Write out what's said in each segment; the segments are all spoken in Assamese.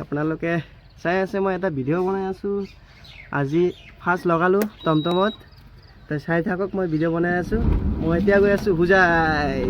আপোনালোকে চাই আছে মই এটা ভিডিঅ' বনাই আছোঁ আজি ফাৰ্ষ্ট লগালোঁ টমটমত তো চাই থাকক মই ভিডিঅ' বনাই আছোঁ মই এতিয়া গৈ আছোঁ হোজাই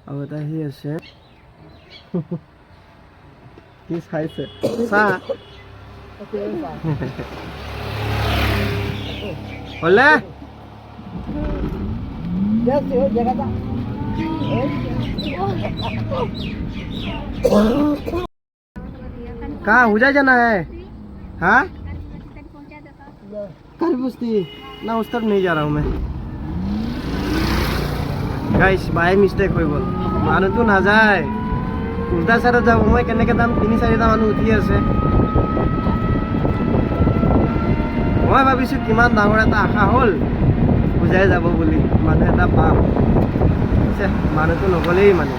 আৰু এটা আহি আছে কি চাইছে চাহ হ'লে कहाँ हुजाई जाना है हाँ कल बस्ती ना उस तरफ नहीं जा रहा हूँ मैं गाइस बाय मिस्टेक हो गल मानु तो ना जाए उल्टा साइड যাব মই কেনেকে দাম 3-4টা মানুহ উঠি আছে মই ভাবিছো কিমান ডাঙৰ এটা আশা হল বুজাই যাব বুলি মানুহ এটা পাম মানুহটো নগলেই মানে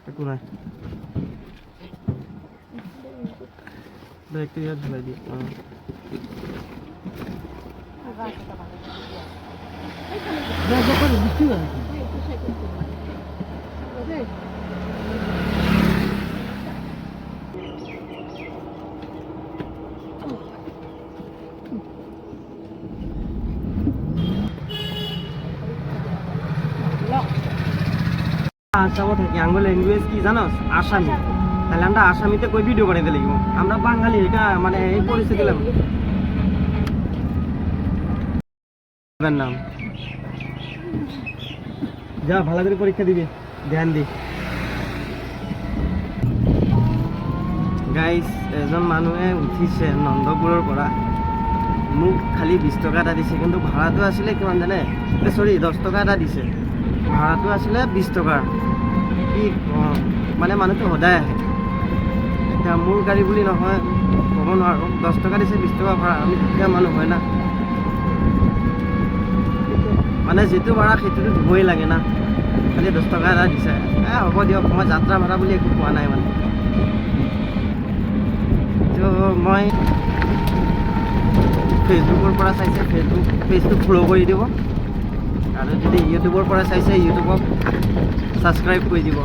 একো নাই ব্ৰেকটো ইয়াত ধৰাই দি আসামত থাকি আঙ্গুল ল্যাঙ্গুয়েজ কি জানোস আসামি তাহলে আমরা আসামিতে কই ভিডিও বানাইতে লাগবো আমরা বাঙালি এটা মানে এই পরিস্থিতি লাগবে নাম যা ভালো করে পরীক্ষা দিবি ধ্যান দি গাইস এজন মানুহে উঠিছে নন্দপুৰৰ পৰা মোক খালি 20 টকা এটা দিছে কিন্তু ভাড়াটো আছিলে কিমান জানে সরি 10 টকা এটা দিছে ভাড়াটো আছিলে 20 টকা কি মানে মানুহটো সদায় আহে এতিয়া মোৰ গাড়ী বুলি নহয় ক'ব নোৱাৰোঁ 10 টকা দিছে 20 টকা ভাড়া আমি দুখীয়া মানুহ হয় না মানে যেটো ভাড়া সেইটোতো দিবই লাগে না খালি 10 টকা এটা দিছে হ'ব দিয়ক মই যাত্ৰা ভাড়া বুলি একো কোৱা নাই মানে তো মই ফেচবুকৰ পৰা চাইছে পেজটো ফ'ল' কৰি দিব আৰু যদি ইউটিউবৰ পৰা চাইছে ইউটিউবক ছাবস্ক্ৰাইব কৰি দিব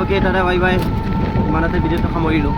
ওকে দাদা বাই বাই ইমানতে ভিডিঅ'টো সামৰিলোঁ